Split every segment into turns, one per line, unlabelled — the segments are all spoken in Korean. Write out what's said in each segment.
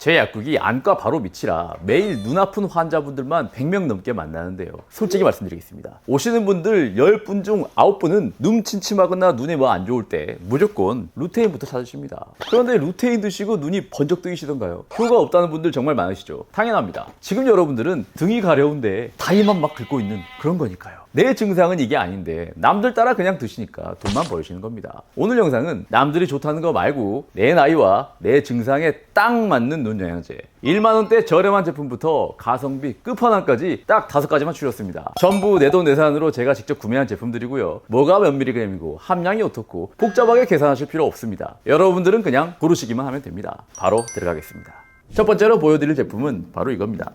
제 약국이 안과 바로 밑이라 매일 눈 아픈 환자분들만 100명 넘게 만나는데요. 솔직히 말씀드리겠습니다. 오시는 분들 10분 중 9분은 눈 침침하거나 눈에 뭐 안 좋을 때 무조건 루테인부터 찾으십니다. 그런데 루테인 드시고 눈이 번쩍 뜨이시던가요? 효과 없다는 분들 정말 많으시죠? 당연합니다. 지금 여러분들은 등이 가려운데 다리만 막 긁고 있는 그런 거니까요. 내 증상은 이게 아닌데 남들 따라 그냥 드시니까 돈만 벌시는 겁니다. 오늘 영상은 남들이 좋다는 거 말고 내 나이와 내 증상에 딱 맞는 눈 영양제 1만원대 저렴한 제품부터 가성비 끝판왕까지 딱 5가지만 추렸습니다. 전부 내돈내산으로 제가 직접 구매한 제품들이고요. 뭐가 몇 미리그램이고 함량이 어떻고 복잡하게 계산하실 필요 없습니다. 여러분들은 그냥 고르시기만 하면 됩니다. 바로 들어가겠습니다. 첫 번째로 보여드릴 제품은 바로 이겁니다.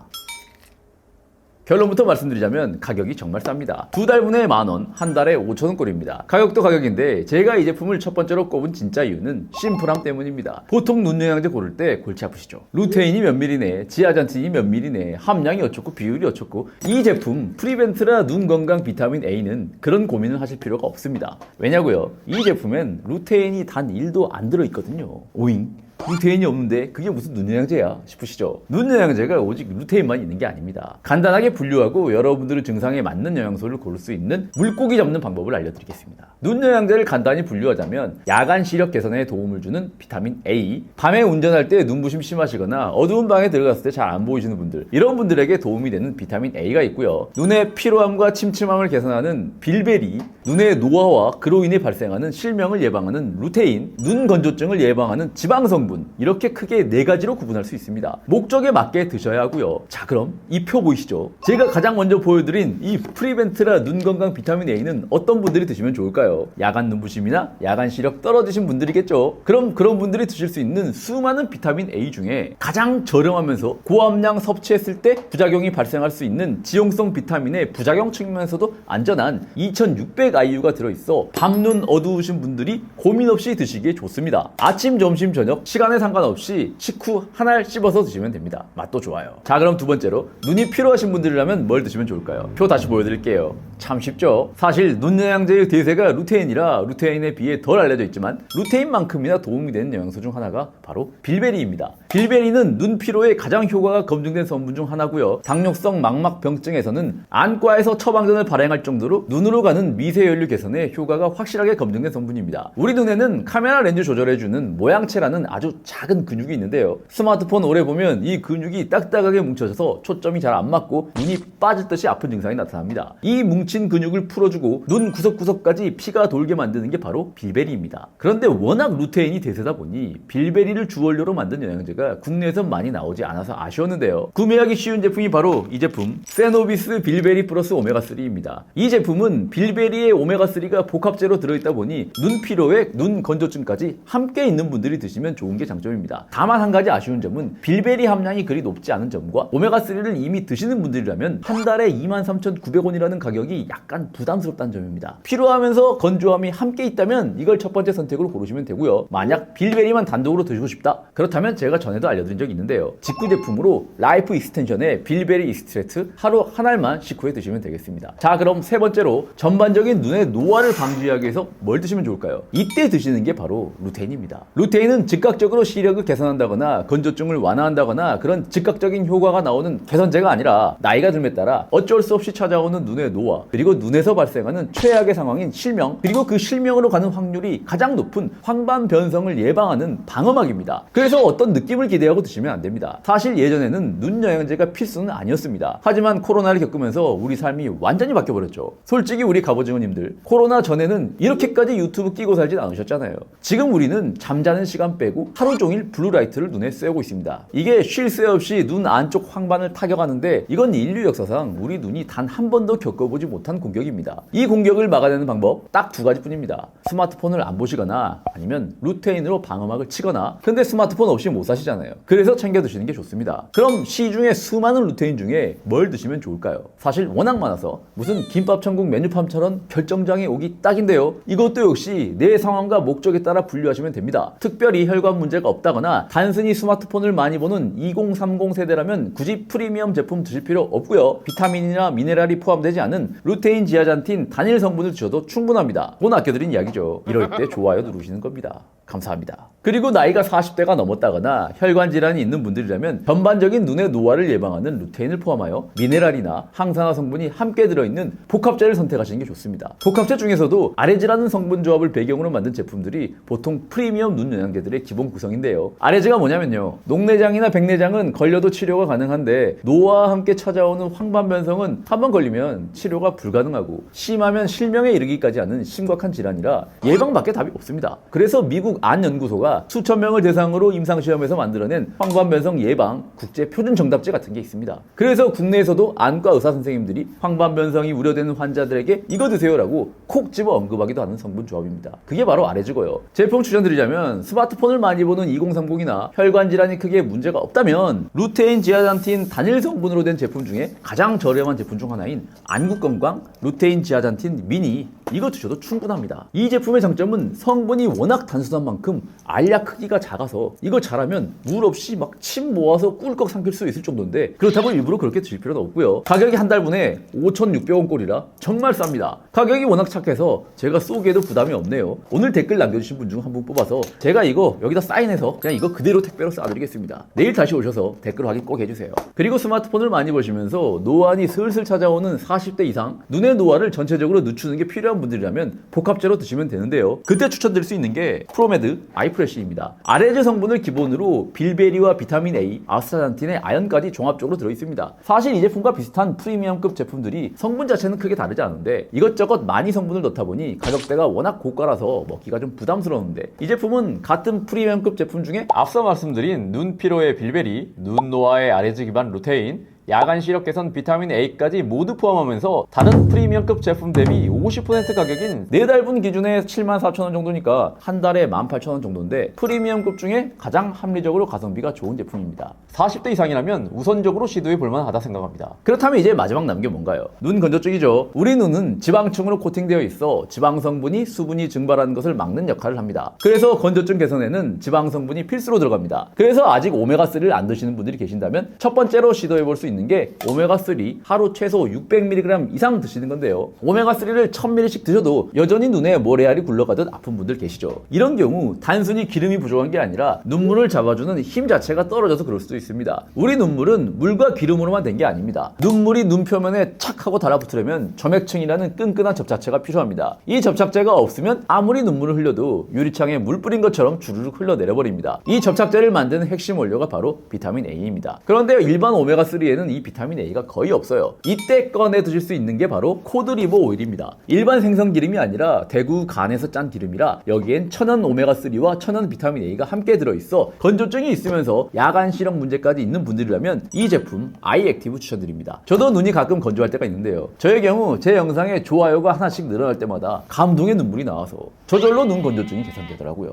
결론부터 말씀드리자면 가격이 정말 쌉니다. 2달분에 만원, 한 달에 5,000원꼴입니다. 가격도 가격인데 제가 이 제품을 첫 번째로 꼽은 진짜 이유는 심플함 때문입니다. 보통 눈 영양제 고를 때 골치 아프시죠? 루테인이 몇 밀리네, 지아잔틴이 몇 밀리네, 함량이 어쩌고 비율이 어쩌고. 이 제품 프리벤트라 눈 건강 비타민 A는 그런 고민을 하실 필요가 없습니다. 왜냐고요? 이 제품엔 루테인이 단 1도 안 들어있거든요. 오잉? 루테인이 없는데 그게 무슨 눈 영양제야 싶으시죠? 눈 영양제가 오직 루테인만 있는 게 아닙니다. 간단하게 분류하고 여러분들의 증상에 맞는 영양소를 고를 수 있는 물고기 잡는 방법을 알려드리겠습니다. 눈 영양제를 간단히 분류하자면 야간 시력 개선에 도움을 주는 비타민 A, 밤에 운전할 때 눈부심 심하시거나 어두운 방에 들어갔을 때 잘 안 보이시는 분들, 이런 분들에게 도움이 되는 비타민 A가 있고요. 눈의 피로함과 침침함을 개선하는 빌베리, 눈의 노화와 그로 인해 발생하는 실명을 예방하는 루테인, 눈 건조증을 예방하는 지방성분, 이렇게 크게 4가지로 구분할 수 있습니다. 목적에 맞게 드셔야 하고요. 자, 그럼 이 표 보이시죠? 제가 가장 먼저 보여드린 이 프리벤트라 눈 건강 비타민 A는 어떤 분들이 드시면 좋을까요? 야간 눈부심이나 야간 시력 떨어지신 분들이겠죠. 그럼 그런 분들이 드실 수 있는 수많은 비타민 A 중에 가장 저렴하면서 고함량 섭취했을 때 부작용이 발생할 수 있는 지용성 비타민의 부작용 측면에서도 안전한 2600IU가 들어있어 밤눈 어두우신 분들이 고민 없이 드시기에 좋습니다. 아침, 점심, 저녁 시간에 상관없이 식후 한 알 씹어서 드시면 됩니다. 맛도 좋아요. 자, 그럼 두 번째로 눈이 피로하신 분들이라면 뭘 드시면 좋을까요? 표 다시 보여드릴게요. 참 쉽죠? 사실 눈 영양제의 대세가 루테인이라 루테인에 비해 덜 알려져 있지만 루테인만큼이나 도움이 되는 영양소 중 하나가 바로 빌베리입니다. 빌베리는 눈 피로에 가장 효과가 검증된 성분 중 하나고요. 당뇨성 망막병증에서는 안과에서 처방전을 발행할 정도로 눈으로 가는 미세연류 개선에 효과가 확실하게 검증된 성분입니다. 우리 눈에는 카메라 렌즈 조절해주는 모양체라는 아주 작은 근육이 있는데요. 스마트폰 오래 보면 이 근육이 딱딱하게 뭉쳐져서 초점이 잘 안 맞고 눈이 빠질 듯이 아픈 증상이 나타납니다. 이 뭉친 근육을 풀어주고 눈 구석구석까지 피가 돌게 만드는 게 바로 빌베리입니다. 그런데 워낙 루테인이 대세다 보니 빌베리를 주원료로 만든 영양제가 국내에서 많이 나오지 않아서 아쉬웠는데요. 구매하기 쉬운 제품이 바로 이 제품 세노비스 빌베리 플러스 오메가3입니다. 이 제품은 빌베리의 오메가3가 복합제로 들어있다 보니 눈 피로에 눈 건조증까지 함께 있는 분들이 드시면 좋은 게 장점입니다. 다만 한 가지 아쉬운 점은 빌베리 함량이 그리 높지 않은 점과 오메가3를 이미 드시는 분들이라면 한 달에 23,900원이라는 가격이 약간 부담스럽다는 점입니다. 피로하면서 건조함이 함께 있다면 이걸 첫 번째 선택으로 고르시면 되고요. 만약 빌베리만 단독으로 드시고 싶다? 그렇다면 제가 전에도 알려드린 적이 있는데요. 직구 제품으로 라이프 익스텐션의 빌베리 익스트랙트 하루 한 알만 식후에 드시면 되겠습니다. 자, 그럼 세 번째로 전반적인 눈의 노화를 방지하기 위해서 뭘 드시면 좋을까요? 이때 드시는 게 바로 루테인입니다. 루테인은 즉각적으로 시력을 개선한다거나 건조증을 완화한다거나 그런 즉각적인 효과가 나오는 개선제가 아니라 나이가 들에 따라 어쩔 수 없이 찾아오는 눈의 노화, 그리고 눈에서 발생하는 최악의 상황인 실명, 그리고 그 실명으로 가는 확률이 가장 높은 황반 변성을 예방하는 방어막입니다. 그래서 어떤 느낌을 기대하고 드시면 안 됩니다. 사실 예전에는 눈 영양제가 필수는 아니었습니다. 하지만 코로나를 겪으면서 우리 삶이 완전히 바뀌어버렸죠. 솔직히 우리 갑오징어님들, 코로나 전에는 이렇게까지 유튜브 끼고 살진 않으셨잖아요. 지금 우리는 잠자는 시간 빼고 하루 종일 블루라이트를 눈에 쐬고 있습니다. 이게 쉴 새 없이 눈 안쪽 황반을 타격하는데 이건 인류 역사상 우리 눈이 단 한 번도 겪어보지 못한 공격입니다. 이 공격을 막아내는 방법 딱 2가지뿐입니다. 스마트폰을 안 보시거나 아니면 루테인으로 방어막을 치거나. 근데 스마트폰 없이 못 사시잖아요. 그래서 챙겨 드시는 게 좋습니다. 그럼 시중에 수많은 루테인 중에 뭘 드시면 좋을까요? 사실 워낙 많아서 무슨 김밥 천국 메뉴판처럼 결정장애 오기 딱인데요. 이것도 역시 내 상황과 목적에 따라 분류하시면 됩니다. 특별히 혈관 문제가 없다거나 단순히 스마트폰을 많이 보는 2030 세대라면 굳이 프리미엄 제품 드실 필요 없고요. 비타민이나 미네랄이 포함되지 않은 루테인, 지아잔틴 단일 성분을 드셔도 충분합니다. 돈 아껴드린 이야기죠. 이럴 때 좋아요 누르시는 겁니다. 감사합니다. 그리고 나이가 40대가 넘었다거나 혈관 질환이 있는 분들이라면 전반적인 눈의 노화를 예방하는 루테인을 포함하여 미네랄이나 항산화 성분이 함께 들어있는 복합제를 선택하시는 게 좋습니다. 복합제 중에서도 아레즈라는 성분 조합을 배경으로 만든 제품들이 보통 프리미엄 눈 영양제들의 기본 구성인데요. 아레즈가 뭐냐면요, 녹내장이나 백내장은 걸려도 치료가 가능한데 노화와 함께 찾아오는 황반변성은 한번 걸리면 치료가 불가능하고 심하면 실명에 이르기까지 하는 심각한 질환이라 예방밖에 답이 없습니다. 그래서 미국 안 연구소가 수천 명을 대상으로 임상시험에서 만들어낸 황반변성 예방 국제 표준 정답제 같은 게 있습니다. 그래서 국내에서도 안과 의사 선생님들이 황반변성이 우려되는 환자들에게 이거 드세요라고 콕 집어 언급하기도 하는 성분 조합입니다. 그게 바로 아레즈고요. 제품 추천드리자면 스마트폰을 많이 보는 2030이나 혈관 질환이 크게 문제가 없다면 루테인, 지아잔틴 단일 성분으로 된 제품 중에 가장 저렴한 제품 중 하나인 안국건강 루테인 지아잔틴 미니, 이거 드셔도 충분합니다. 이 제품의 장점은 성분이 워낙 단순한 만큼 알약 크기가 작아서 이거 잘하면 물 없이 막 침 모아서 꿀꺽 삼킬 수 있을 정도인데 그렇다고 일부러 그렇게 드실 필요는 없고요. 가격이 한 달분에 5,600원 꼴이라 정말 쌉니다. 가격이 워낙 착해서 제가 쏘기에도 부담이 없네요. 오늘 댓글 남겨주신 분 중 한 분 뽑아서 제가 이거 여기다 사인해서 그냥 이거 그대로 택배로 쏴드리겠습니다. 내일 다시 오셔서 댓글 확인 꼭 해주세요. 그리고 스마트폰을 많이 보시면서 노안이 슬슬 찾아오는 40대 이상 눈의 노화를 전체적으로 늦추는 게 필요한 분들이라면 복합제로 드시면 되는데요. 그때 추천드릴 수 있는 게 프로메드 아이프레쉬입니다. 아레즈 성분을 기본으로 빌베리와 비타민 A, 아스타잔틴의 아연까지 종합적으로 들어있습니다. 사실 이 제품과 비슷한 프리미엄급 제품들이 성분 자체는 크게 다르지 않은데 이것저것 많이 성분을 넣다 보니 가격대가 워낙 고가라서 먹기가 좀 부담스러운데 이 제품은 같은 프리미엄급 제품 중에 앞서 말씀드린 눈 피로의 빌베리, 눈 노화의 아레즈 기반 루테인, 야간 시력 개선 비타민 A까지 모두 포함하면서 다른 프리미엄급 제품 대비 50% 가격인 4달분 기준에 74,000원 정도니까 한 달에 18,000원 정도인데 프리미엄급 중에 가장 합리적으로 가성비가 좋은 제품입니다. 40대 이상이라면 우선적으로 시도해 볼만하다 생각합니다. 그렇다면 이제 마지막 남은 게 뭔가요? 눈 건조증이죠. 우리 눈은 지방층으로 코팅되어 있어 지방 성분이 수분이 증발하는 것을 막는 역할을 합니다. 그래서 건조증 개선에는 지방 성분이 필수로 들어갑니다. 그래서 아직 오메가3를 안 드시는 분들이 계신다면 첫 번째로 시도해 볼 수 있는 게 오메가3 하루 최소 600mg 이상 드시는 건데요. 오메가3를 1000mg씩 드셔도 여전히 눈에 모래알이 굴러가듯 아픈 분들 계시죠. 이런 경우 단순히 기름이 부족한 게 아니라 눈물을 잡아주는 힘 자체가 떨어져서 그럴 수도 있습니다. 우리 눈물은 물과 기름으로만 된 게 아닙니다. 눈물이 눈 표면에 착 하고 달라붙으려면 점액층이라는 끈끈한 접착제가 필요합니다. 이 접착제가 없으면 아무리 눈물을 흘려도 유리창에 물 뿌린 것처럼 주르륵 흘러내려버립니다. 이 접착제를 만드는 핵심 원료가 바로 비타민 A입니다. 그런데 일반 오메가3에는 이 비타민 A가 거의 없어요. 이때 꺼내 드실 수 있는 게 바로 코드리버 오일입니다. 일반 생선 기름이 아니라 대구 간에서 짠 기름이라 여기엔 천연 오메가3와 천연 비타민 A가 함께 들어있어 건조증이 있으면서 야간 시력 문제까지 있는 분들이라면 이 제품 아이액티브 추천드립니다. 저도 눈이 가끔 건조할 때가 있는데요. 저의 경우 제 영상에 좋아요가 하나씩 늘어날 때마다 감동의 눈물이 나와서 저절로 눈 건조증이 개선되더라고요.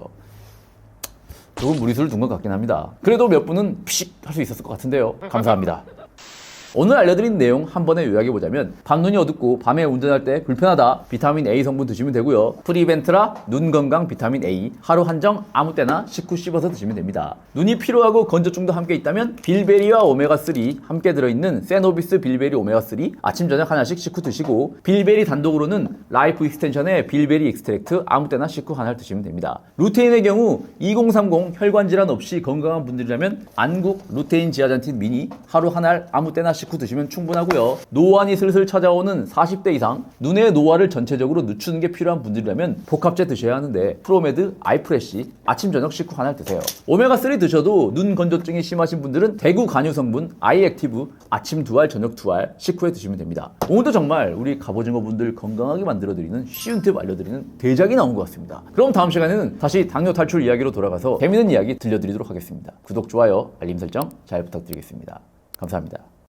조금 무리수를 둔 것 같긴 합니다. 그래도 몇 분은 피식 할 수 있었을 것 같은데요. 감사합니다. 오늘 알려드린 내용 한 번에 요약해보자면 밤눈이 어둡고 밤에 운전할 때 불편하다 비타민 A 성분 드시면 되고요. 프리벤트라 눈 건강 비타민 A 하루 한정 아무 때나 식후 씹어서 드시면 됩니다. 눈이 피로하고 건조증도 함께 있다면 빌베리와 오메가3 함께 들어있는 세노비스 빌베리 오메가3 아침 저녁 하나씩 식후 드시고 빌베리 단독으로는 라이프 익스텐션의 빌베리 익스트랙트 아무 때나 식후 하나를 드시면 됩니다. 루테인의 경우 2030 혈관 질환 없이 건강한 분들이라면 안국 루테인 지아잔틴 미니 하루 한 알 아무 때나 식후 드시면 충분하고요. 노안이 슬슬 찾아오는 40대 이상 눈의 노화를 전체적으로 늦추는 게 필요한 분들이라면 복합제 드셔야 하는데 프로메드 아이프레쉬 아침 저녁 식후 한 알 드세요. 오메가3 드셔도 눈 건조증이 심하신 분들은 대구 간유 성분 아이액티브 아침 2알 저녁 2알 식후에 드시면 됩니다. 오늘도 정말 우리 갑오징어 분들 건강하게 만들어드리는 쉬운 팁 알려드리는 대작이 나온 것 같습니다. 그럼 다음 시간에는 다시 당뇨 탈출 이야기로 돌아가서 재밌는 이야기 들려드리도록 하겠습니다. 구독, 좋아요, 알림 설정 잘 부탁드리겠습니다. 감사합니다.